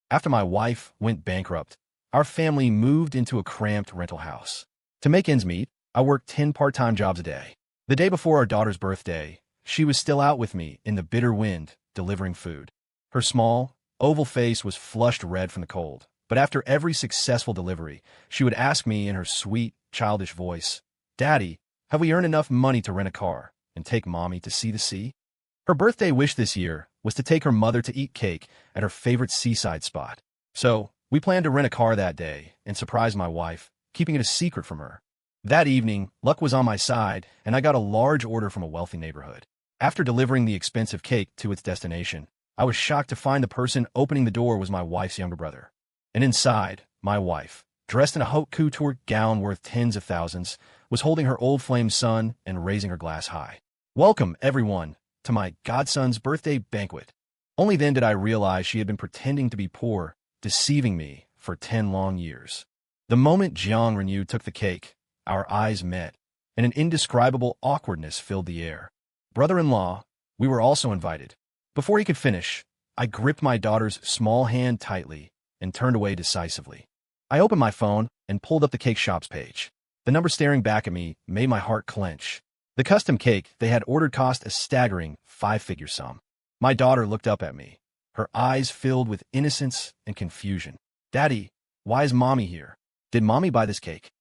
After my wife went bankrupt, our family moved into a cramped rental house. To make ends meet, I worked 10 part-time jobs a day. The day before our daughter's birthday, she was still out with me in the bitter wind, delivering food. Her small, oval face was flushed red from the cold, but after every successful delivery, she would ask me in her sweet, childish voice, "Daddy, have we earned enough money to rent a car and take Mommy to see the sea?" Her birthday wish this year was to take her mother to eat cake at her favorite seaside spot. So, we planned to rent a car that day and surprise my wife, keeping it a secret from her. That evening, luck was on my side, and I got a large order from a wealthy neighborhood. After delivering the expensive cake to its destination, I was shocked to find the person opening the door was my wife's younger brother. And inside, my wife, dressed in a haute couture gown worth tens of thousands, was holding her old flame son and raising her glass high. "Welcome, everyone, to my godson's birthday banquet." Only then did I realize she had been pretending to be poor, deceiving me for 10 long years. The moment Jiang Renyu took the cake, our eyes met, and an indescribable awkwardness filled the air. Brother-in-law, we were also invited. Before he could finish, I gripped my daughter's small hand tightly and turned away decisively. I opened my phone and pulled up the cake shop's page. The number staring back at me made my heart clench. The custom cake they had ordered cost a staggering 5-figure sum. My daughter looked up at me, her eyes filled with innocence and confusion. "Daddy, why is Mommy here? Did Mommy buy this cake?"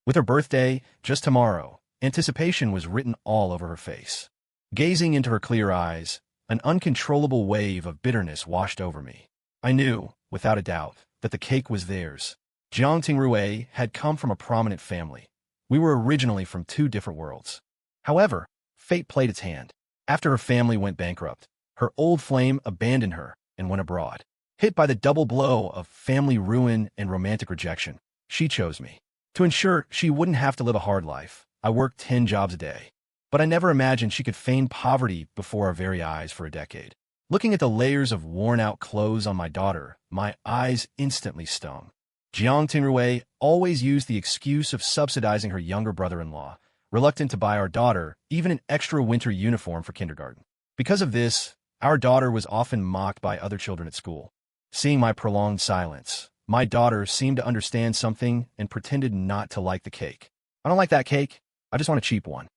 With her birthday just tomorrow, anticipation was written all over her face. Gazing into her clear eyes, an uncontrollable wave of bitterness washed over me. I knew, without a doubt, that the cake was theirs. Jiang Tingrui had come from a prominent family. We were originally from 2 different worlds. However, fate played its hand. After her family went bankrupt, her old flame abandoned her and went abroad. Hit by the double blow of family ruin and romantic rejection, she chose me. To ensure she wouldn't have to live a hard life, I worked 10 jobs a day. But I never imagined she could feign poverty before our very eyes for a decade. Looking at the layers of worn-out clothes on my daughter, my eyes instantly stung. Jiang Tingrui always used the excuse of subsidizing her younger brother-in-law, reluctant to buy our daughter even an extra winter uniform for kindergarten. Because of this, our daughter was often mocked by other children at school. Seeing my prolonged silence, my daughter seemed to understand something and pretended not to like the cake. "I don't like that cake. I just want a cheap one."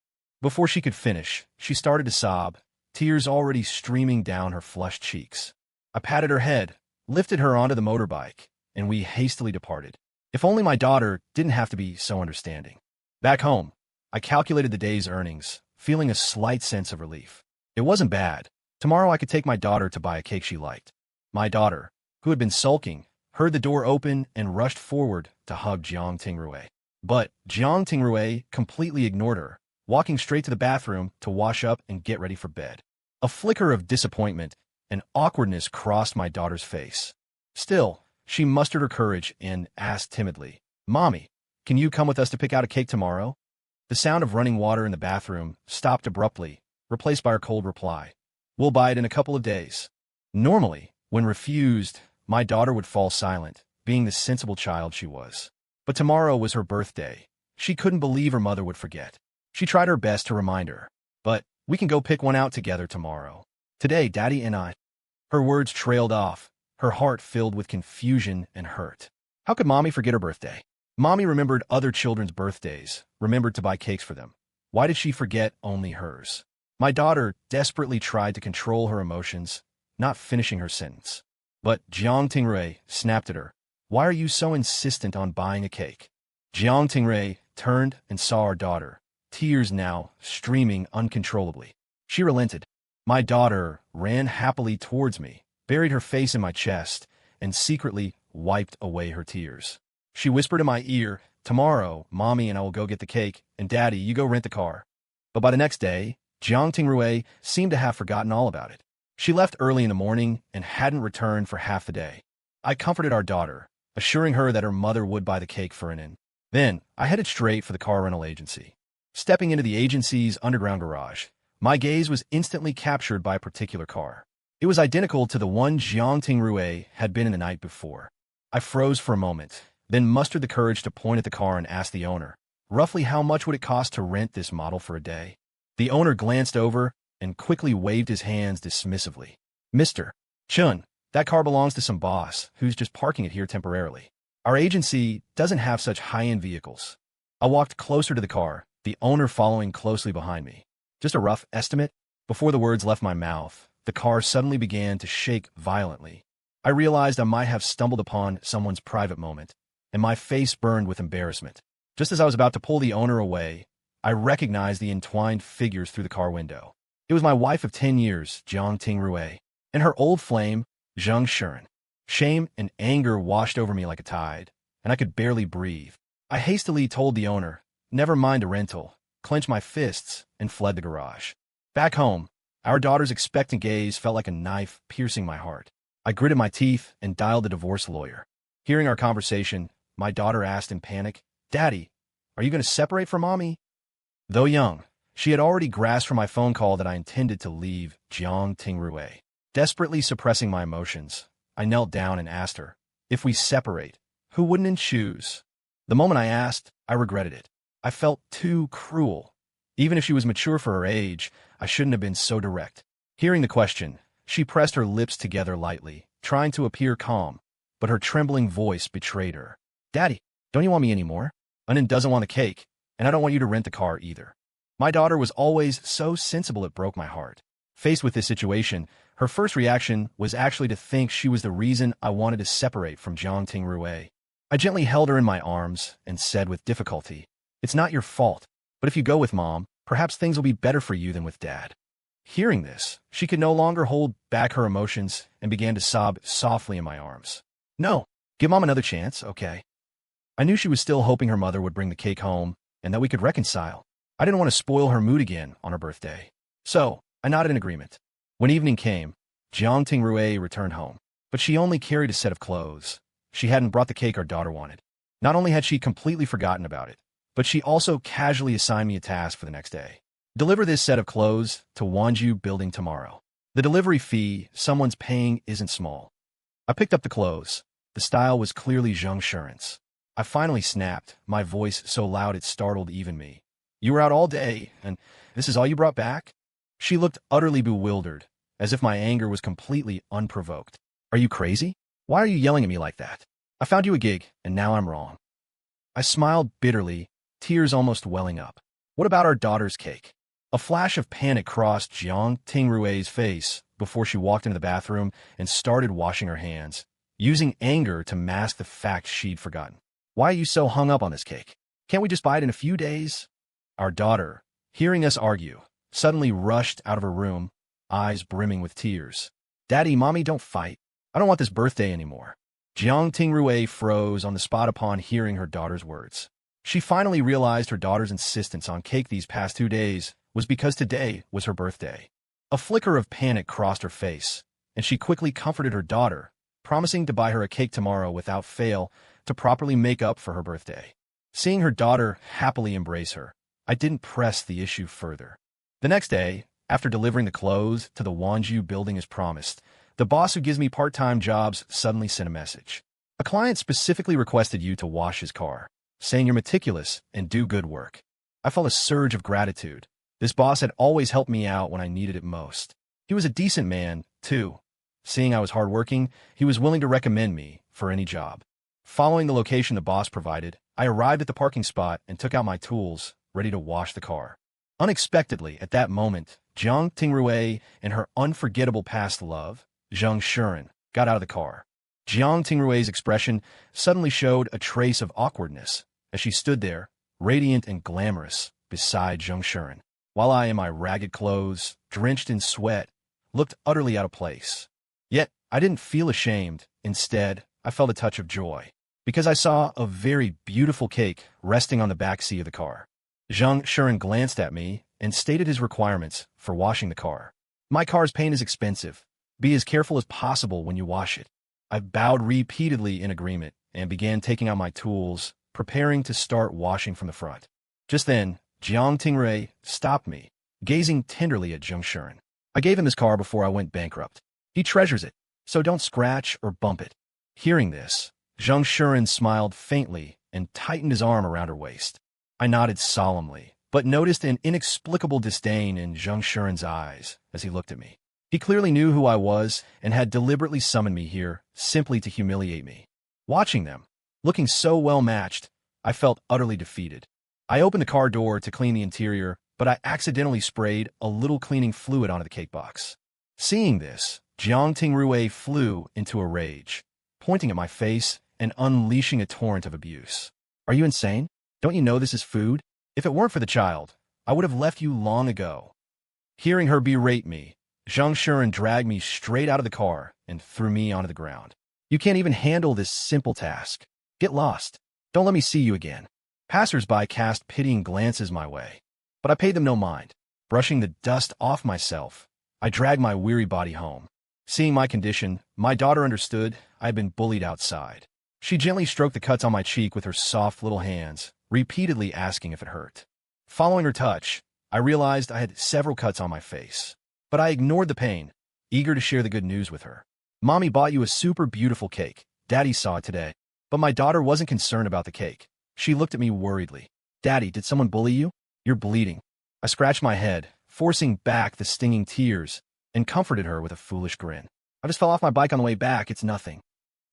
Before she could finish, she started to sob, tears already streaming down her flushed cheeks. I patted her head, lifted her onto the motorbike, and we hastily departed. If only my daughter didn't have to be so understanding. Back home, I calculated the day's earnings, feeling a slight sense of relief. It wasn't bad. Tomorrow I could take my daughter to buy a cake she liked. My daughter, who had been sulking, heard the door open and rushed forward to hug Jiang Tingrui. But Jiang Tingrui completely ignored her, walking straight to the bathroom to wash up and get ready for bed. A flicker of disappointment and awkwardness crossed my daughter's face. Still, she mustered her courage and asked timidly, "Mommy, can you come with us to pick out a cake tomorrow?" The sound of running water in the bathroom stopped abruptly, replaced by her cold reply, "We'll buy it in a couple of days." Normally, when refused, my daughter would fall silent, being the sensible child she was. But tomorrow was her birthday. She couldn't believe her mother would forget. She tried her best to remind her, "But we can go pick one out together tomorrow. Today, Daddy and I." Her words trailed off, her heart filled with confusion and hurt. How could Mommy forget her birthday? Mommy remembered other children's birthdays, remembered to buy cakes for them. Why did she forget only hers? My daughter desperately tried to control her emotions, not finishing her sentence. But Jiang Tingrui snapped at her. "Why are you so insistent on buying a cake?" Jiang Tingrui turned and saw our daughter, tears now streaming uncontrollably. She relented. My daughter ran happily towards me, buried her face in my chest, and secretly wiped away her tears. She whispered in my ear, "Tomorrow, Mommy and I will go get the cake, and Daddy, you go rent the car." But by the next day, Jiang Tingrui seemed to have forgotten all about it. She left early in the morning and hadn't returned for half the day. I comforted our daughter, assuring her that her mother would buy the cake for an inn. Then, I headed straight for the car rental agency. Stepping into the agency's underground garage, my gaze was instantly captured by a particular car. It was identical to the one Jiang Tingrui had been in the night before. I froze for a moment, then mustered the courage to point at the car and ask the owner, roughly how much would it cost to rent this model for a day? The owner glanced over and quickly waved his hands dismissively. "Mr. Chun, That car belongs to some boss who's just parking it here temporarily. Our agency doesn't have such high-end vehicles. I walked closer to the car, the owner following closely behind me. Just a rough estimate? Before the words left my mouth, the car suddenly began to shake violently. I realized I might have stumbled upon someone's private moment, and my face burned with embarrassment. Just as I was about to pull the owner away, I recognized the entwined figures through the car window. It was my wife of 10 years, Jiang Tingrui, and her old flame, Zheng Shuren. Shame and anger washed over me like a tide, and I could barely breathe. I hastily told the owner, "Never mind a rental," clenched my fists, and fled the garage. Back home, our daughter's expectant gaze felt like a knife piercing my heart. I gritted my teeth and dialed the divorce lawyer. Hearing our conversation, my daughter asked in panic, "Daddy, are you going to separate from Mommy?" Though young, she had already grasped from my phone call that I intended to leave Jiang Tingrui. Desperately suppressing my emotions, I knelt down and asked her, "If we separate, who wouldn't choose?" The moment I asked, I regretted it. I felt too cruel. Even if she was mature for her age, I shouldn't have been so direct. Hearing the question, she pressed her lips together lightly, trying to appear calm, but her trembling voice betrayed her. "Daddy, don't you want me anymore? Anan doesn't want the cake, and I don't want you to rent the car either." My daughter was always so sensible it broke my heart. Faced with this situation, her first reaction was actually to think she was the reason I wanted to separate from Jiang Tingrui. I gently held her in my arms and said with difficulty, "It's not your fault, but if you go with Mom, perhaps things will be better for you than with Dad." Hearing this, she could no longer hold back her emotions and began to sob softly in my arms. "No, give Mom another chance, okay?" I knew she was still hoping her mother would bring the cake home and that we could reconcile. I didn't want to spoil her mood again on her birthday. So, I nodded in agreement. When evening came, Jiang Tingrui returned home, but she only carried a set of clothes. She hadn't brought the cake our daughter wanted. Not only had she completely forgotten about it, but she also casually assigned me a task for the next day. Deliver this set of clothes to Wanju building tomorrow. The delivery fee someone's paying isn't small. I picked up the clothes. The style was clearly Zheng Shuren's. I finally snapped, my voice so loud it startled even me. "You were out all day, and this is all you brought back?" She looked utterly bewildered, as if my anger was completely unprovoked. "Are you crazy? Why are you yelling at me like that? I found you a gig, and now I'm wrong." I smiled bitterly, tears almost welling up. "What about our daughter's cake?" A flash of panic crossed Jiang Tingrui's face before she walked into the bathroom and started washing her hands, using anger to mask the fact she'd forgotten. "Why are you so hung up on this cake? Can't we just buy it in a few days?" Our daughter, hearing us argue, suddenly rushed out of her room, eyes brimming with tears. "Daddy, Mommy, don't fight. I don't want this birthday anymore." Jiang Tingrui froze on the spot upon hearing her daughter's words. She finally realized her daughter's insistence on cake these past 2 days was because today was her birthday. A flicker of panic crossed her face, and she quickly comforted her daughter, promising to buy her a cake tomorrow without fail to properly make up for her birthday. Seeing her daughter happily embrace her, I didn't press the issue further. The next day, after delivering the clothes to the Wanju building as promised, the boss who gives me part-time jobs suddenly sent a message. "A client specifically requested you to wash his car, saying you're meticulous and do good work." I felt a surge of gratitude. This boss had always helped me out when I needed it most. He was a decent man, too. Seeing I was hardworking, he was willing to recommend me for any job. Following the location the boss provided, I arrived at the parking spot and took out my tools, ready to wash the car. Unexpectedly, at that moment, Jiang Tingrui and her unforgettable past love, Zheng Shuren, got out of the car. Jiang Tingrui's expression suddenly showed a trace of awkwardness as she stood there, radiant and glamorous, beside Zheng Shuren, while I, in my ragged clothes, drenched in sweat, looked utterly out of place. Yet, I didn't feel ashamed. Instead, I felt a touch of joy, because I saw a very beautiful cake resting on the back seat of the car. Zheng Shuren glanced at me and stated his requirements for washing the car. "My car's paint is expensive. Be as careful as possible when you wash it." I bowed repeatedly in agreement and began taking out my tools, preparing to start washing from the front. Just then, Jiang Tingrui stopped me, gazing tenderly at Zheng Shuren. "I gave him his car before I went bankrupt. He treasures it, so don't scratch or bump it." Hearing this, Zheng Shuren smiled faintly and tightened his arm around her waist. I nodded solemnly, but noticed an inexplicable disdain in Zheng Shuren's eyes as he looked at me. He clearly knew who I was and had deliberately summoned me here simply to humiliate me. Watching them, looking so well matched, I felt utterly defeated. I opened the car door to clean the interior, but I accidentally sprayed a little cleaning fluid onto the cake box. Seeing this, Jiang Tingrui flew into a rage, pointing at my face and unleashing a torrent of abuse. Are you insane? Don't you know this is food? If it weren't for the child, I would have left you long ago. Hearing her berate me, Zhang Shuren dragged me straight out of the car and threw me onto the ground. You can't even handle this simple task. Get lost. Don't let me see you again. Passers-by cast pitying glances my way, but I paid them no mind. Brushing the dust off myself, I dragged my weary body home. Seeing my condition, my daughter understood I had been bullied outside. She gently stroked the cuts on my cheek with her soft little hands, repeatedly asking if it hurt. Following her touch, I realized I had several cuts on my face. But I ignored the pain, eager to share the good news with her. Mommy bought you a super beautiful cake. Daddy saw it today. But my daughter wasn't concerned about the cake. She looked at me worriedly. Daddy, did someone bully you? You're bleeding. I scratched my head, forcing back the stinging tears, and comforted her with a foolish grin. I just fell off my bike on the way back. It's nothing.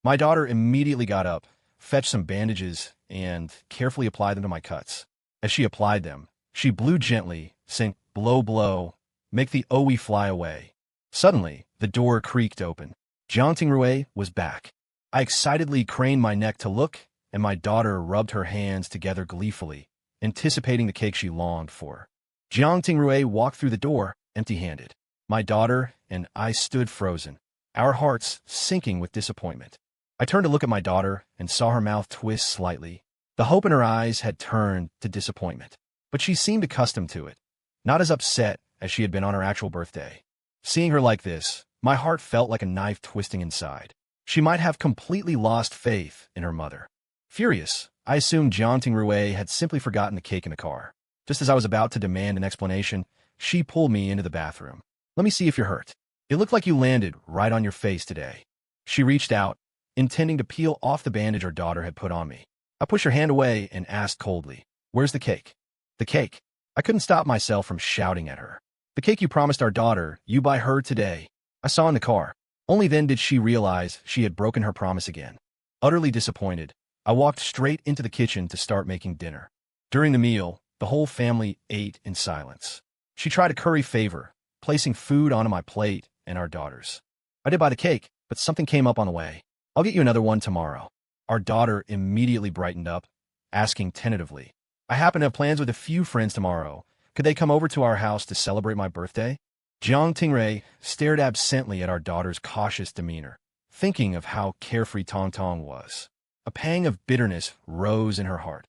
My daughter immediately got up, fetched some bandages, and carefully applied them to my cuts. As she applied them, she blew gently, saying, blow, blow, make the owie fly away. Suddenly, the door creaked open. Jiang Tingrui was back. I excitedly craned my neck to look, and my daughter rubbed her hands together gleefully, anticipating the cake she longed for. Jiang Tingrui walked through the door, empty-handed. My daughter and I stood frozen, our hearts sinking with disappointment. I turned to look at my daughter and saw her mouth twist slightly. The hope in her eyes had turned to disappointment, but she seemed accustomed to it, not as upset as she had been on her actual birthday. Seeing her like this, my heart felt like a knife twisting inside. She might have completely lost faith in her mother. Furious, I assumed Jiang Tingrui had simply forgotten the cake in the car. Just as I was about to demand an explanation, she pulled me into the bathroom. Let me see if you're hurt. It looked like you landed right on your face today. She reached out, intending to peel off the bandage her daughter had put on me. I pushed her hand away and asked coldly, where's the cake? The cake. I couldn't stop myself from shouting at her. The cake you promised our daughter, you buy her today. I saw in the car. Only then did she realize she had broken her promise again. Utterly disappointed, I walked straight into the kitchen to start making dinner. During the meal, the whole family ate in silence. She tried to curry favor, placing food onto my plate and our daughter's. I did buy the cake, but something came up on the way. I'll get you another one tomorrow. Our daughter immediately brightened up, asking tentatively, I happen to have plans with a few friends tomorrow. Could they come over to our house to celebrate my birthday? Jiang Tingrui stared absently at our daughter's cautious demeanor, thinking of how carefree Tong Tong was. A pang of bitterness rose in her heart.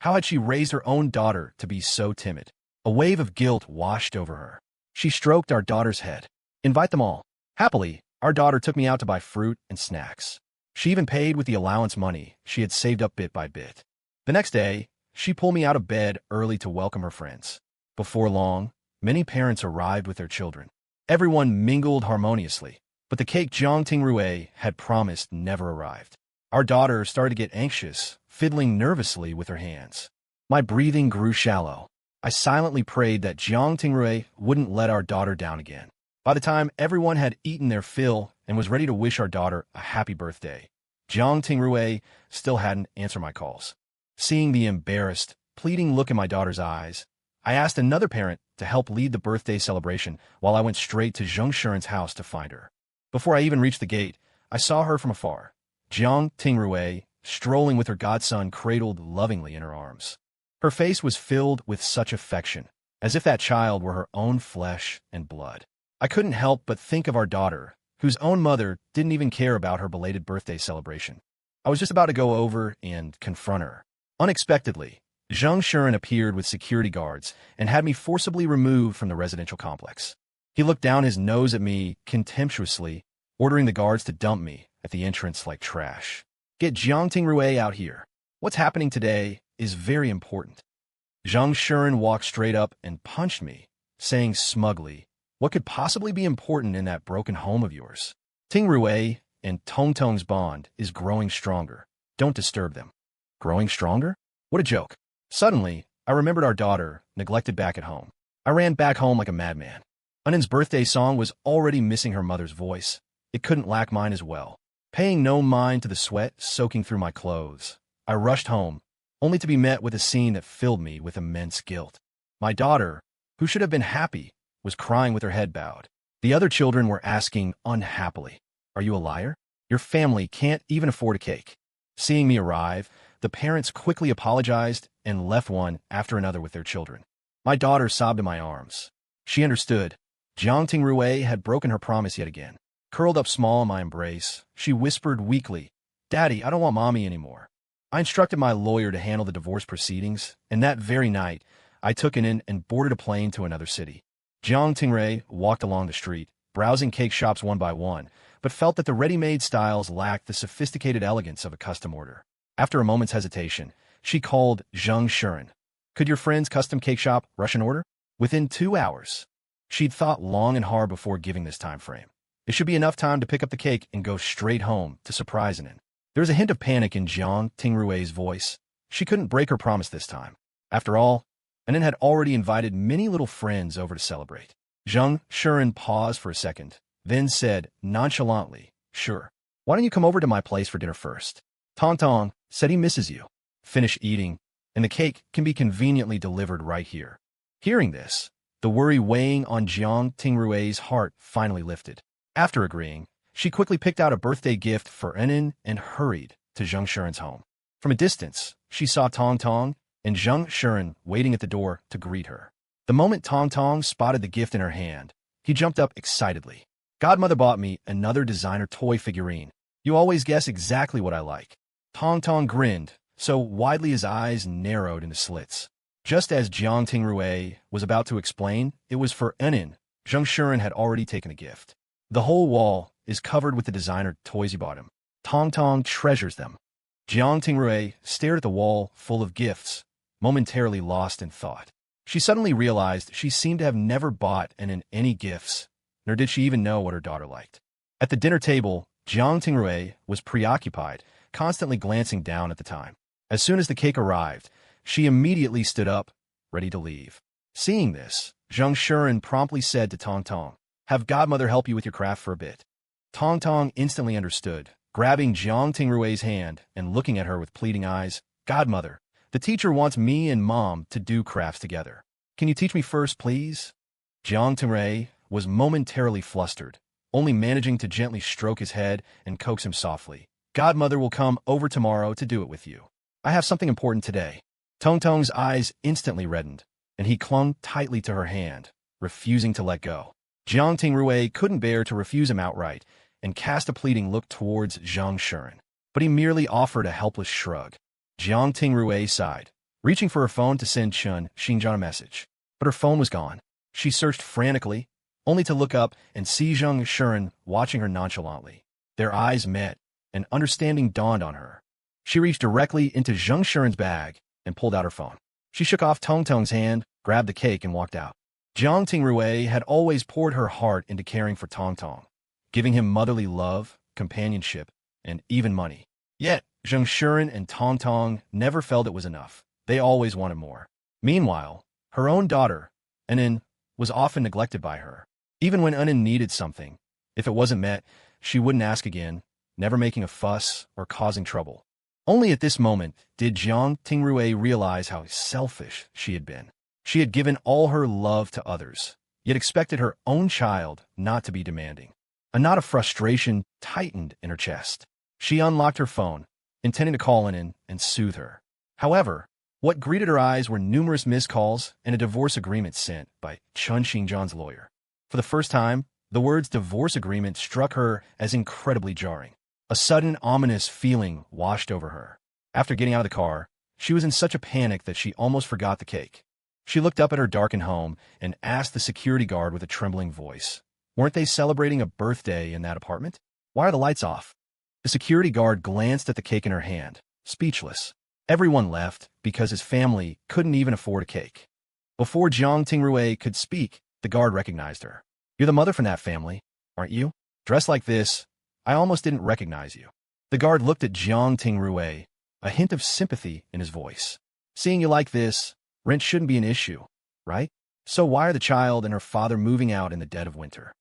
How had she raised her own daughter to be so timid? A wave of guilt washed over her. She stroked our daughter's head. Invite them all. Happily, our daughter took me out to buy fruit and snacks. She even paid with the allowance money she had saved up bit by bit. The next day, she pulled me out of bed early to welcome her friends. Before long, many parents arrived with their children. Everyone mingled harmoniously, but the cake Jiang Tingrui had promised never arrived. Our daughter started to get anxious, fiddling nervously with her hands. My breathing grew shallow. I silently prayed that Jiang Tingrui wouldn't let our daughter down again. By the time everyone had eaten their fill and was ready to wish our daughter a happy birthday, Jiang Tingrui still hadn't answered my calls. Seeing the embarrassed, pleading look in my daughter's eyes, I asked another parent to help lead the birthday celebration while I went straight to Zheng Shuren's house to find her. Before I even reached the gate, I saw her from afar, Jiang Tingrui strolling with her godson cradled lovingly in her arms. Her face was filled with such affection, as if that child were her own flesh and blood. I couldn't help but think of our daughter, whose own mother didn't even care about her belated birthday celebration. I was just about to go over and confront her. Unexpectedly, Zheng Shuren appeared with security guards and had me forcibly removed from the residential complex. He looked down his nose at me contemptuously, ordering the guards to dump me at the entrance like trash. Get Jiang Tingrui out here. What's happening today is very important. Zheng Shuren walked straight up and punched me, saying smugly, what could possibly be important in that broken home of yours? Tingrui and Tong Tong's bond is growing stronger. Don't disturb them. Growing stronger? What a joke. Suddenly, I remembered our daughter, neglected back at home. I ran back home like a madman. Unen's birthday song was already missing her mother's voice. It couldn't lack mine as well. Paying no mind to the sweat soaking through my clothes, I rushed home, only to be met with a scene that filled me with immense guilt. My daughter, who should have been happy, was crying with her head bowed. The other children were asking unhappily, "Are you a liar? Your family can't even afford a cake." Seeing me arrive, the parents quickly apologized and left one after another with their children. My daughter sobbed in my arms. She understood. Jiang Tingrui had broken her promise yet again. Curled up small in my embrace, she whispered weakly, "Daddy, I don't want mommy anymore." I instructed my lawyer to handle the divorce proceedings, and that very night, I took in and boarded a plane to another city. Jiang Tingrui walked along the street, browsing cake shops one by one, but felt that the ready-made styles lacked the sophisticated elegance of a custom order. After a moment's hesitation, she called Zheng Shuren. "Could your friend's custom cake shop rush an order?" Within 2 hours. She'd thought long and hard before giving this time frame. It should be enough time to pick up the cake and go straight home to surprise Anin. There was a hint of panic in Jiang Tingrui's voice. She couldn't break her promise this time. After all, Anin had already invited many little friends over to celebrate. Zheng Shuren paused for a second, then said nonchalantly, "Sure. Why don't you come over to my place for dinner first? Tong Tong said he misses you. Finish eating, and the cake can be conveniently delivered right here." Hearing this, the worry weighing on Jiang Tingrui's heart finally lifted. After agreeing, she quickly picked out a birthday gift for Anin and hurried to Zheng Shuren's home. From a distance, she saw Tong Tong and Zheng Shuren waiting at the door to greet her. The moment Tong Tong spotted the gift in her hand, he jumped up excitedly. "Godmother bought me another designer toy figurine. You always guess exactly what I like." Tong Tong grinned, so widely his eyes narrowed into slits. Just as Jiang Tingrui was about to explain, it was for Anin. Zheng Shuren had already taken the gift. "The whole wall is covered with the designer toys you bought him. Tong Tong treasures them." Jiang Tingrui stared at the wall full of gifts, momentarily lost in thought. She suddenly realized she seemed to have never bought Anin any gifts, nor did she even know what her daughter liked. At the dinner table, Jiang Tingrui was preoccupied, constantly glancing down at the time. As soon as the cake arrived, she immediately stood up, ready to leave. Seeing this, Zheng Shuren promptly said to Tong Tong, "Have Godmother help you with your craft for a bit." Tong Tong instantly understood, grabbing Jiang Tingrui's hand and looking at her with pleading eyes. "Godmother, the teacher wants me and Mom to do crafts together. Can you teach me first, please?" Jiang Tingrui was momentarily flustered, only managing to gently stroke his head and coax him softly. "Godmother will come over tomorrow to do it with you. I have something important today." Tong Tong's eyes instantly reddened, and he clung tightly to her hand, refusing to let go. Jiang Tingrui couldn't bear to refuse him outright and cast a pleading look towards Zheng Shuren, but he merely offered a helpless shrug. Jiang Tingrui sighed, reaching for her phone to send Chun Xinjiang a message. But her phone was gone. She searched frantically, only to look up and see Zheng Shuren watching her nonchalantly. Their eyes met, and understanding dawned on her. She reached directly into Zheng Shuren's bag and pulled out her phone. She shook off Tong Tong's hand, grabbed the cake, and walked out. Jiang Tingrui had always poured her heart into caring for Tong Tong, giving him motherly love, companionship, and even money. Yet, Zheng Shuren and Tong Tong never felt it was enough. They always wanted more. Meanwhile, her own daughter, Anin, was often neglected by her. Even when Anin needed something, if it wasn't met, she wouldn't ask again, never making a fuss or causing trouble. Only at this moment did Jiang Tingrui realize how selfish she had been. She had given all her love to others, yet expected her own child not to be demanding. A knot of frustration tightened in her chest. She unlocked her phone, intending to call Anin and soothe her. However, what greeted her eyes were numerous missed calls and a divorce agreement sent by Chun Xinjiang's lawyer. For the first time, the words divorce agreement struck her as incredibly jarring. A sudden ominous feeling washed over her. After getting out of the car, she was in such a panic that she almost forgot the cake. She looked up at her darkened home and asked the security guard with a trembling voice, "Weren't they celebrating a birthday in that apartment? Why are the lights off?" The security guard glanced at the cake in her hand, speechless. Everyone left because his family couldn't even afford a cake. Before Jiang Tingrui could speak, the guard recognized her. "You're the mother from that family, aren't you? Dressed like this, I almost didn't recognize you." The guard looked at Jiang Tingrui, a hint of sympathy in his voice. "Seeing you like this, rent shouldn't be an issue, right?" So why are the child and her father moving out in the dead of winter?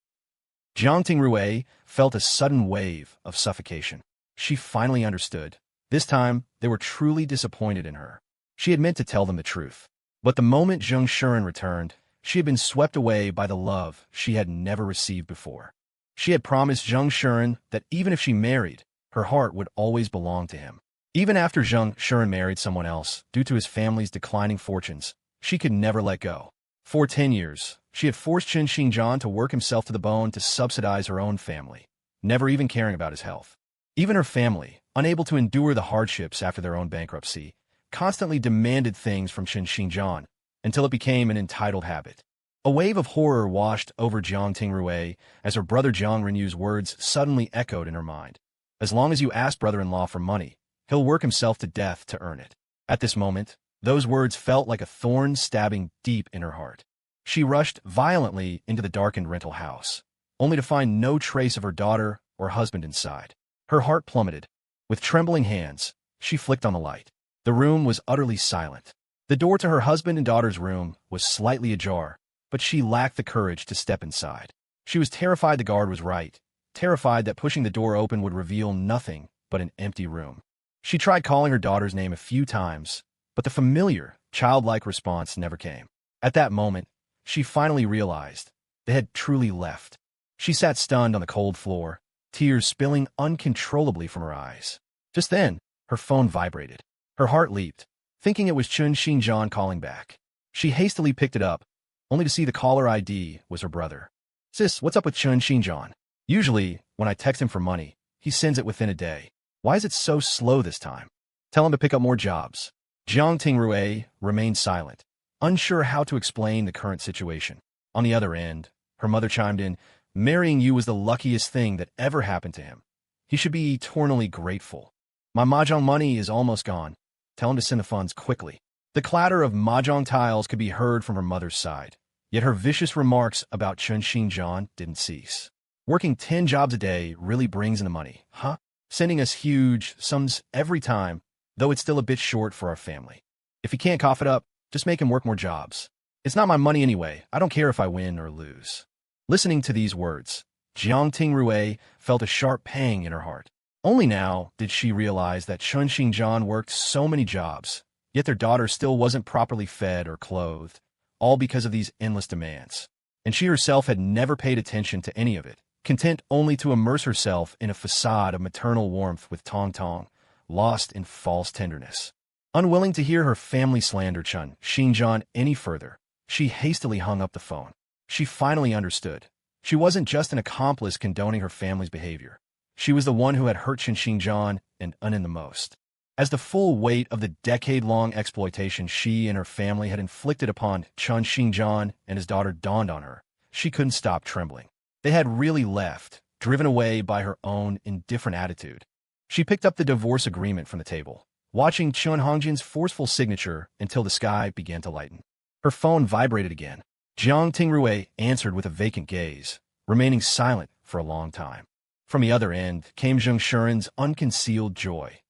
Jiang Tingrui felt a sudden wave of suffocation. She finally understood. This time, they were truly disappointed in her. She had meant to tell them the truth. But the moment Zheng Shuren returned, she had been swept away by the love she had never received before. She had promised Zheng Shuren that even if she married, her heart would always belong to him. Even after Zheng Shuren married someone else, due to his family's declining fortunes, she could never let go. For 10 years, she had forced Chen Xingjian to work himself to the bone to subsidize her own family, never even caring about his health. Even her family, unable to endure the hardships after their own bankruptcy, constantly demanded things from Chen Xingjian until it became an entitled habit. A wave of horror washed over Jiang Tingrui as her brother Jiang Renyu's words suddenly echoed in her mind. As long as you ask brother-in-law for money, he'll work himself to death to earn it. At this moment, those words felt like a thorn stabbing deep in her heart. She rushed violently into the darkened rental house, only to find no trace of her daughter or husband inside. Her heart plummeted. With trembling hands, she flicked on the light. The room was utterly silent. The door to her husband and daughter's room was slightly ajar, but she lacked the courage to step inside. She was terrified the guard was right, terrified that pushing the door open would reveal nothing but an empty room. She tried calling her daughter's name a few times, but the familiar, childlike response never came. At that moment, she finally realized they had truly left. She sat stunned on the cold floor, tears spilling uncontrollably from her eyes. Just then, her phone vibrated. Her heart leaped, thinking it was Chen Xingjian calling back. She hastily picked it up, only to see the caller ID was her brother. "Sis, what's up with Chen Xingjian? Usually, when I text him for money, he sends it within a day. Why is it so slow this time? Tell him to pick up more jobs." Jiang Tingrui remained silent, unsure how to explain the current situation. On the other end, her mother chimed in, "Marrying you was the luckiest thing that ever happened to him. He should be eternally grateful. My mahjong money is almost gone. Tell him to send the funds quickly." The clatter of mahjong tiles could be heard from her mother's side, yet her vicious remarks about Chen Xingjian didn't cease. "Working 10 jobs a day really brings in the money, huh? Sending us huge sums every time, though it's still a bit short for our family. If he can't cough it up, just make him work more jobs. It's not my money anyway. I don't care if I win or lose." Listening to these words, Jiang Tingrui felt a sharp pang in her heart. Only now did she realize that Chen Xingjian worked so many jobs, yet their daughter still wasn't properly fed or clothed, all because of these endless demands. And she herself had never paid attention to any of it, content only to immerse herself in a facade of maternal warmth with Tong Tong, lost in false tenderness. Unwilling to hear her family slander Chen Xingjian any further, she hastily hung up the phone. She finally understood. She wasn't just an accomplice condoning her family's behavior. She was the one who had hurt Chen Xingjian and Unin the most. As the full weight of the decade-long exploitation she and her family had inflicted upon Chen Xingjian and his daughter dawned on her, she couldn't stop trembling. They had really left, driven away by her own indifferent attitude. She picked up the divorce agreement from the table, watching Chun Hongjin's forceful signature until the sky began to lighten. Her phone vibrated again. Jiang Tingrui answered with a vacant gaze, remaining silent for a long time. From the other end came Zheng Shuren's unconcealed joy.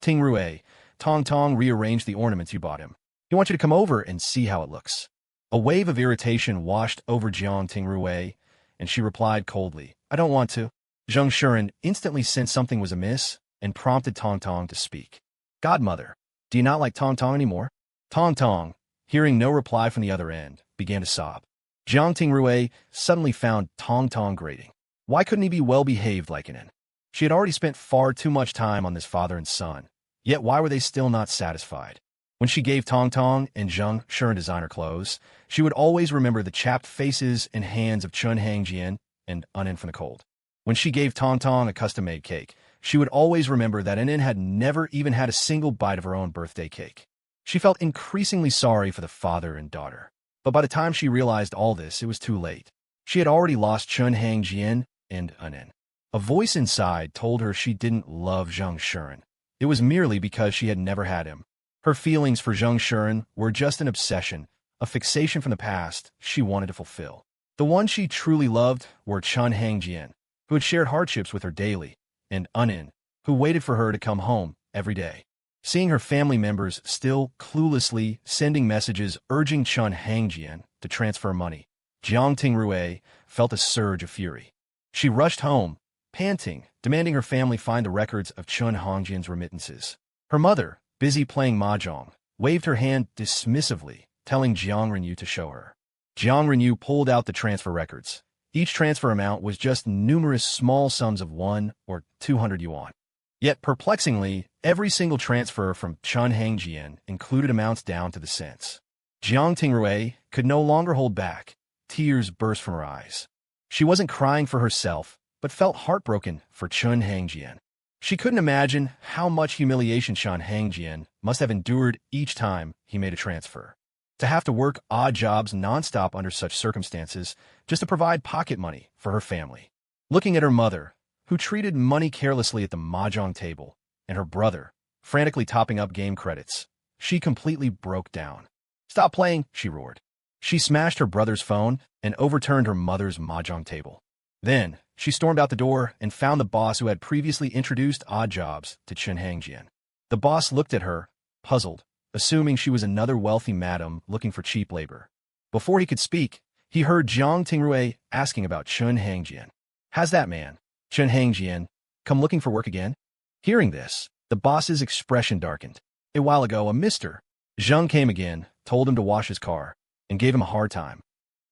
"Tingrui, Tong Tong rearranged the ornaments you bought him. He wants you to come over and see how it looks." A wave of irritation washed over Jiang Tingrui, and she replied coldly, "I don't want to." Zheng Shuren instantly sensed something was amiss and prompted Tong Tong to speak. "Godmother, do you not like Tong Tong anymore?" Tong Tong, hearing no reply from the other end, began to sob. Jiang Tingrui suddenly found Tong Tong grating. Why couldn't he be well-behaved like an in? She had already spent far too much time on this father and son, yet why were they still not satisfied? When she gave Tong Tong and Zheng Shuren designer clothes, she would always remember the chapped faces and hands of Chun Hangjian and Unin from the cold. When she gave Tong Tong a custom-made cake, she would always remember that Unin had never even had a single bite of her own birthday cake. She felt increasingly sorry for the father and daughter. But by the time she realized all this, it was too late. She had already lost Chun Hangjian and Unin. A voice inside told her she didn't love Zheng Shuren. It was merely because she had never had him. Her feelings for Zheng Shuren were just an obsession, a fixation from the past she wanted to fulfill. The one she truly loved were Chun Hangjian, who had shared hardships with her daily, and Unin, who waited for her to come home every day. Seeing her family members still cluelessly sending messages urging Chun Hangjian to transfer money. Jiang Tingrui felt a surge of fury. She rushed home, panting, demanding her family find the records of Chun Hongjian's remittances. Her mother, busy playing mahjong, waved her hand dismissively, telling Jiang Renyu to show her. Jiang Renyu pulled out the transfer records. Each transfer amount was just numerous small sums of 1 or 200 yuan. Yet, perplexingly, every single transfer from Chun Hongjian included amounts down to the cents. Jiang Tingrui could no longer hold back. Tears burst from her eyes. She wasn't crying for herself, but felt heartbroken for Chun Hongjian. She couldn't imagine how much humiliation Chun Hongjian must have endured each time he made a transfer. To have to work odd jobs nonstop under such circumstances just to provide pocket money for her family. Looking at her mother, who treated money carelessly at the mahjong table, and her brother, frantically topping up game credits, she completely broke down. "Stop playing," she roared. She smashed her brother's phone and overturned her mother's mahjong table. Then, she stormed out the door and found the boss who had previously introduced odd jobs to Chun Hongjian. The boss looked at her, puzzled, assuming she was another wealthy madam looking for cheap labor. Before he could speak, he heard Jiang Tingrui asking about Chun Hongjian. "Has that man, Chun Hongjian, come looking for work again?" Hearing this, the boss's expression darkened. A while ago, a Mr. Zheng came again, told him to wash his car, and gave him a hard time.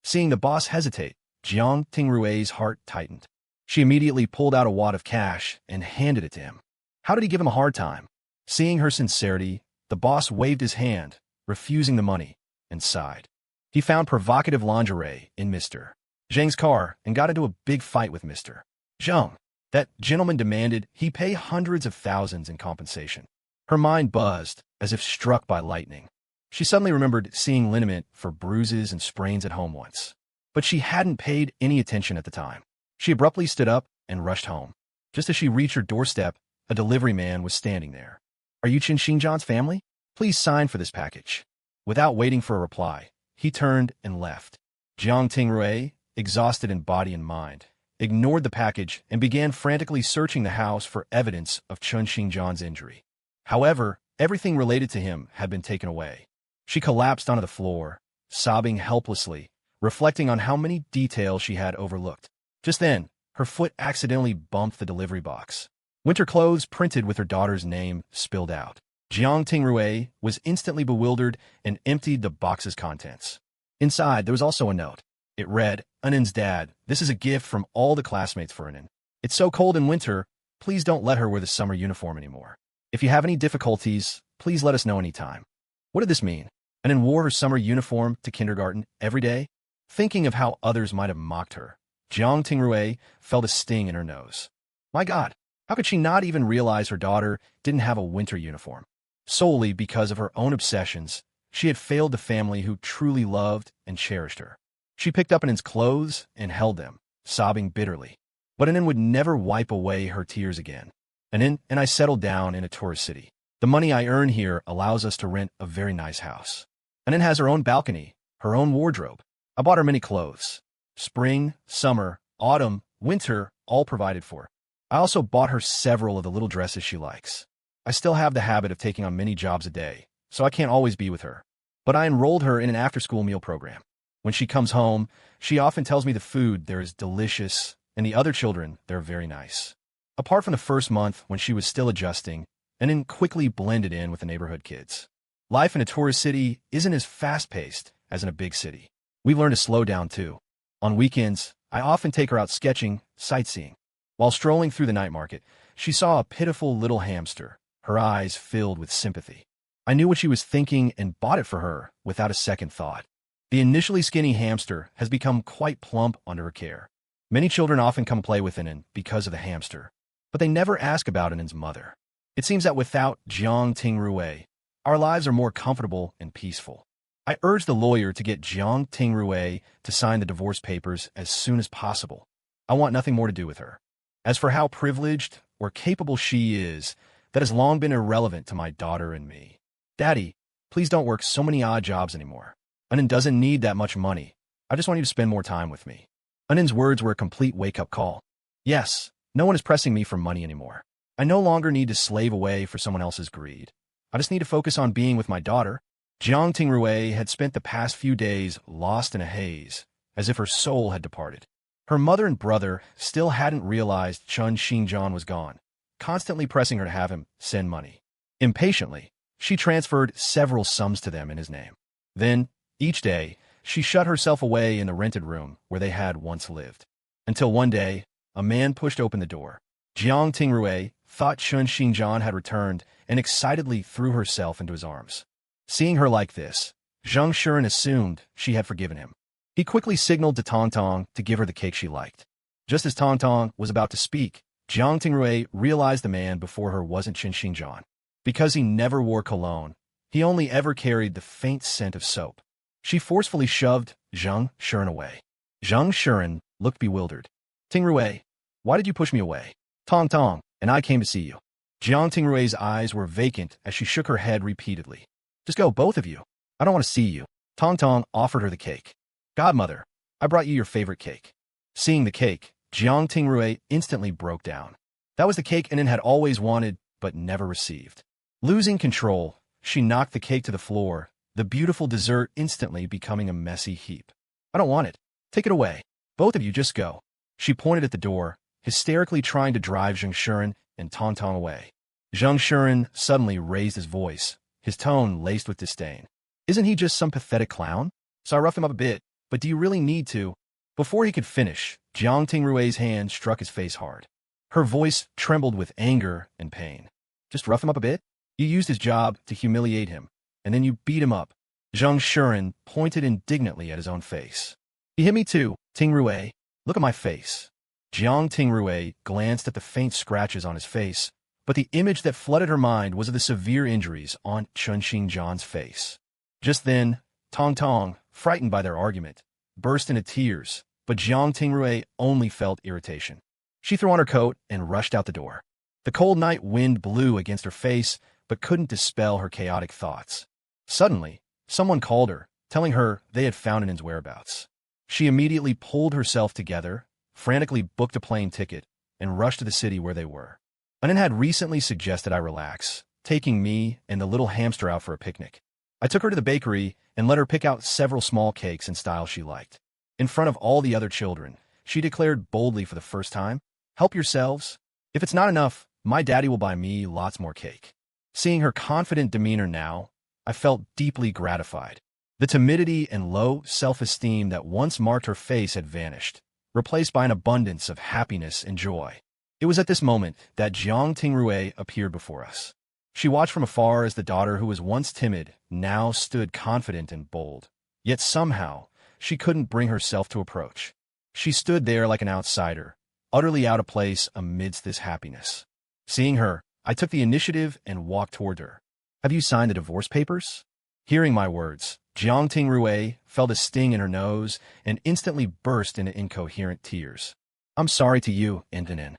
Seeing the boss hesitate, Jiang Tingrui's heart tightened. She immediately pulled out a wad of cash and handed it to him. How did he give him a hard time? Seeing her sincerity, the boss waved his hand, refusing the money, and sighed. He found provocative lingerie in Mr. Zheng's car and got into a big fight with Mr. Zheng. That gentleman demanded he pay hundreds of thousands in compensation. Her mind buzzed, as if struck by lightning. She suddenly remembered seeing liniment for bruises and sprains at home once. But she hadn't paid any attention at the time. She abruptly stood up and rushed home. Just as she reached her doorstep, a delivery man was standing there. "Are you Qin Xingjian's family? Please sign for this package." Without waiting for a reply, he turned and left. Jiang Tingrui, exhausted in body and mind, ignored the package and began frantically searching the house for evidence of Chun Xingjian's injury. However, everything related to him had been taken away. She collapsed onto the floor, sobbing helplessly, reflecting on how many details she had overlooked. Just then, her foot accidentally bumped the delivery box. Winter clothes printed with her daughter's name spilled out. Jiang Tingrui was instantly bewildered and emptied the box's contents. Inside, there was also a note. It read, "Anan's dad, this is a gift from all the classmates for Anan. It's so cold in winter, please don't let her wear the summer uniform anymore. If you have any difficulties, please let us know anytime." What did this mean? Anan wore her summer uniform to kindergarten every day? Thinking of how others might have mocked her, Jiang Tingrui felt a sting in her nose. My God, how could she not even realize her daughter didn't have a winter uniform? Solely because of her own obsessions, she had failed the family who truly loved and cherished her. She picked up Anan's clothes and held them, sobbing bitterly. But Anan would never wipe away her tears again. Anan and I settled down in a tourist city. The money I earn here allows us to rent a very nice house. Anan has her own balcony, her own wardrobe. I bought her many clothes. Spring, summer, autumn, winter, all provided for. I also bought her several of the little dresses she likes. I still have the habit of taking on many jobs a day, so I can't always be with her. But I enrolled her in an after-school meal program. When she comes home, she often tells me the food there is delicious, and the other children, they're very nice. Apart from the first month when she was still adjusting, and then quickly blended in with the neighborhood kids. Life in a tourist city isn't as fast-paced as in a big city. We've learned to slow down too. On weekends, I often take her out sketching, sightseeing. While strolling through the night market, she saw a pitiful little hamster, her eyes filled with sympathy. I knew what she was thinking and bought it for her without a second thought. The initially skinny hamster has become quite plump under her care. Many children often come play with Anan because of the hamster, but they never ask about Anan's mother. It seems that without Jiang Tingrui, our lives are more comfortable and peaceful. I urged the lawyer to get Jiang Tingrui to sign the divorce papers as soon as possible. I want nothing more to do with her. As for how privileged or capable she is, that has long been irrelevant to my daughter and me. Daddy, please don't work so many odd jobs anymore. Anan doesn't need that much money. I just want you to spend more time with me. Anan's words were a complete wake-up call. Yes, no one is pressing me for money anymore. I no longer need to slave away for someone else's greed. I just need to focus on being with my daughter. Jiang Tingrui had spent the past few days lost in a haze, as if her soul had departed. Her mother and brother still hadn't realized Chun Xingjian was gone, constantly pressing her to have him send money. Impatiently, she transferred several sums to them in his name. Then, each day, she shut herself away in the rented room where they had once lived. Until one day, a man pushed open the door. Jiang Tingrui thought Chun Xingjian had returned and excitedly threw herself into his arms. Seeing her like this, Zheng Shuren assumed she had forgiven him. He quickly signaled to Tong Tong to give her the cake she liked. Just as Tong Tong was about to speak, Jiang Tingrui realized the man before her wasn't Chun Xingjian. Because he never wore cologne, he only ever carried the faint scent of soap. She forcefully shoved Zheng Shuren away. Zheng Shuren looked bewildered. Tingrui, why did you push me away? Tong Tong, and I came to see you. Jiang Tingrui's eyes were vacant as she shook her head repeatedly. Just go, both of you. I don't want to see you. Tong Tong offered her the cake. Godmother, I brought you your favorite cake. Seeing the cake, Jiang Tingrui instantly broke down. That was the cake Anin had always wanted, but never received. Losing control, she knocked the cake to the floor, the beautiful dessert instantly becoming a messy heap. I don't want it. Take it away. Both of you just go. She pointed at the door, hysterically trying to drive Zheng Shuren and Tong Tong away. Zheng Shuren suddenly raised his voice, his tone laced with disdain. Isn't he just some pathetic clown? So I roughed him up a bit, but do you really need to? Before he could finish, Jiang Tingrui's hand struck his face hard. Her voice trembled with anger and pain. Just rough him up a bit? You used his job to humiliate him, and then you beat him up. Zheng Shuren pointed indignantly at his own face. He hit me too, Tingrui. Look at my face. Jiang Tingrui glanced at the faint scratches on his face, but the image that flooded her mind was of the severe injuries on Chun Xingjian's face. Just then, Tong Tong, frightened by their argument, burst into tears, but Jiang Tingrui only felt irritation. She threw on her coat and rushed out the door. The cold night wind blew against her face, but couldn't dispel her chaotic thoughts. Suddenly, someone called her, telling her they had found Anin's whereabouts. She immediately pulled herself together, frantically booked a plane ticket, and rushed to the city where they were. Anin had recently suggested I relax, taking me and the little hamster out for a picnic. I took her to the bakery and let her pick out several small cakes in styles she liked. In front of all the other children, she declared boldly for the first time, "Help yourselves. If it's not enough, my daddy will buy me lots more cake." Seeing her confident demeanor now, I felt deeply gratified. The timidity and low self-esteem that once marked her face had vanished, replaced by an abundance of happiness and joy. It was at this moment that Jiang Tingrui appeared before us. She watched from afar as the daughter who was once timid now stood confident and bold. Yet somehow, she couldn't bring herself to approach. She stood there like an outsider, utterly out of place amidst this happiness. Seeing her, I took the initiative and walked toward her. "Have you signed the divorce papers?" Hearing my words, Jiang Tingrui felt a sting in her nose and instantly burst into incoherent tears. "I'm sorry to you, Anin."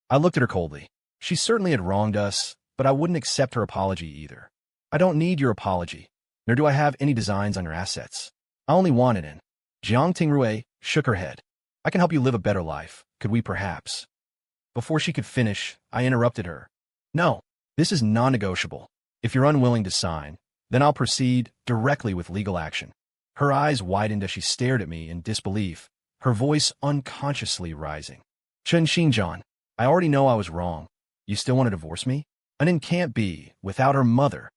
I looked at her coldly. She certainly had wronged us, but I wouldn't accept her apology either. "I don't need your apology, nor do I have any designs on your assets. I only want Anin." Jiang Tingrui shook her head. "I can help you live a better life. Could we perhaps?" Before she could finish, I interrupted her. "No, this is non-negotiable. If you're unwilling to sign, then I'll proceed directly with legal action." Her eyes widened as she stared at me in disbelief, her voice unconsciously rising. "Chun Xingjian, I already know I was wrong. You still want to divorce me? Anin can't be without her mother."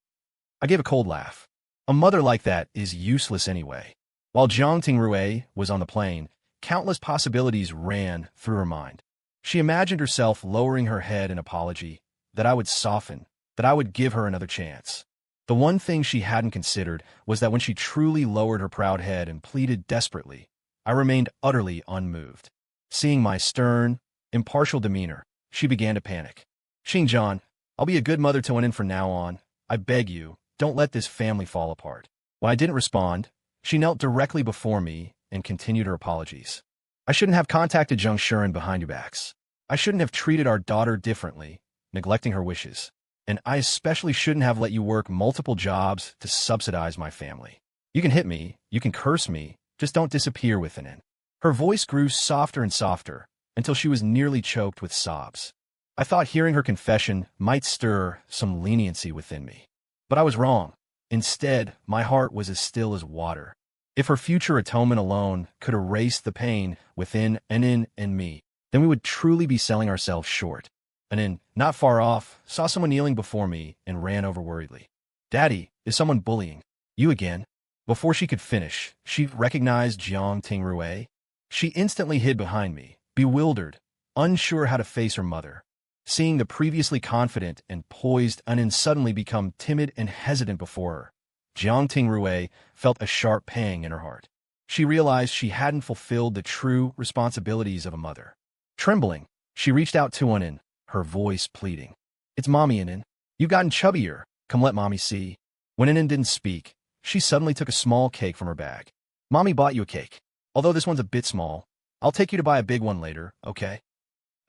I gave a cold laugh. A mother like that is useless anyway. While Jiang Tingrui was on the plane, countless possibilities ran through her mind. She imagined herself lowering her head in apology, that I would soften, that I would give her another chance. The one thing she hadn't considered was that when she truly lowered her proud head and pleaded desperately, I remained utterly unmoved. Seeing my stern, impartial demeanor, she began to panic. "Xingjian, I'll be a good mother to Anin from now on. I beg you, don't let this family fall apart." When I didn't respond, she knelt directly before me and continued her apologies. "I shouldn't have contacted Zheng Shuren behind your backs. I shouldn't have treated our daughter differently, neglecting her wishes. And I especially shouldn't have let you work multiple jobs to subsidize my family. You can hit me, you can curse me, just don't disappear with Anin." Her voice grew softer and softer, until she was nearly choked with sobs. I thought hearing her confession might stir some leniency within me. But I was wrong. Instead, my heart was as still as water. If her future atonement alone could erase the pain within Enin and me, then we would truly be selling ourselves short. Enin, not far off, saw someone kneeling before me and ran over worriedly. Daddy, is someone bullying you again? Before she could finish, she recognized Jiang Tingrui. She instantly hid behind me, bewildered, unsure how to face her mother. Seeing the previously confident and poised Enin suddenly become timid and hesitant before her, Jiang Tingrui felt a sharp pang in her heart. She realized she hadn't fulfilled the true responsibilities of a mother. Trembling, she reached out to Enin, her voice pleading. It's Mommy, Enin. You've gotten chubbier. Come let Mommy see. When Enin didn't speak, she suddenly took a small cake from her bag. Mommy bought you a cake. Although this one's a bit small, I'll take you to buy a big one later, okay?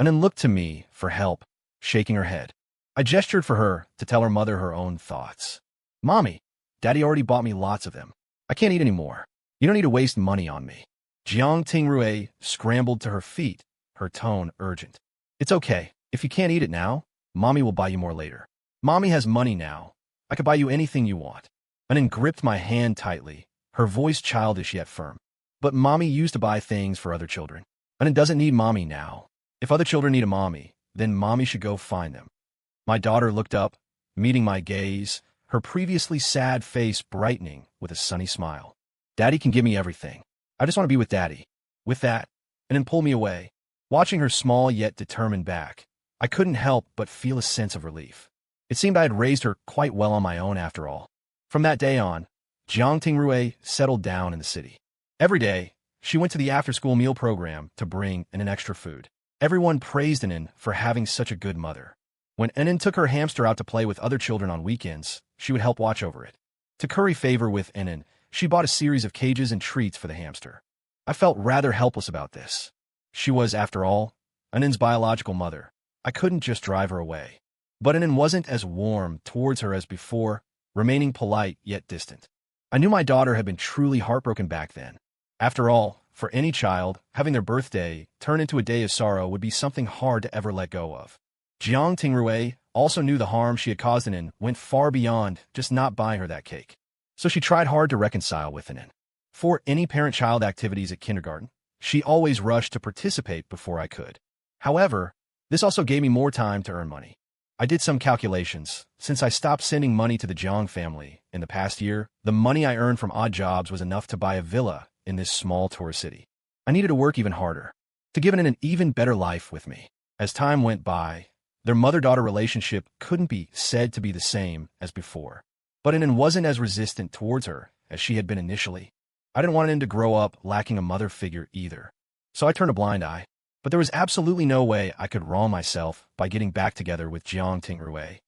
Enin looked to me for help, shaking her head. I gestured for her to tell her mother her own thoughts. Mommy, Daddy already bought me lots of them. I can't eat anymore. You don't need to waste money on me. Jiang Tingrui scrambled to her feet, her tone urgent. It's okay. If you can't eat it now, Mommy will buy you more later. Mommy has money now. I could buy you anything you want. Enin gripped my hand tightly, her voice childish yet firm. But Mommy used to buy things for other children. Enin doesn't need Mommy now. If other children need a Mommy, then Mommy should go find them. My daughter looked up, meeting my gaze, her previously sad face brightening with a sunny smile. Daddy can give me everything. I just want to be with Daddy. With that, Enin pulled me away. Watching her small yet determined back, I couldn't help but feel a sense of relief. It seemed I had raised her quite well on my own after all. From that day on, Jiang Tingrui settled down in the city. Every day, she went to the after-school meal program to bring Enin extra food. Everyone praised Enin for having such a good mother. When Enin took her hamster out to play with other children on weekends, she would help watch over it. To curry favor with Enin, she bought a series of cages and treats for the hamster. I felt rather helpless about this. She was, after all, Enin's biological mother. I couldn't just drive her away. But Enin wasn't as warm towards her as before, remaining polite yet distant. I knew my daughter had been truly heartbroken back then. After all, for any child, having their birthday turn into a day of sorrow would be something hard to ever let go of. Jiang Tingrui also knew the harm she had caused Enin went far beyond just not buying her that cake. So she tried hard to reconcile with Enin. For any parent-child activities at kindergarten, she always rushed to participate before I could. However, this also gave me more time to earn money. I did some calculations. Since I stopped sending money to the Jiang family in the past year, the money I earned from odd jobs was enough to buy a villa in this small tourist city. I needed to work even harder, to give Enin an even better life with me. As time went by, their mother-daughter relationship couldn't be said to be the same as before. But Enin wasn't as resistant towards her as she had been initially. I didn't want Enin to grow up lacking a mother figure either. So I turned a blind eye. But there was absolutely no way I could wrong myself by getting back together with Jiang Tingrui.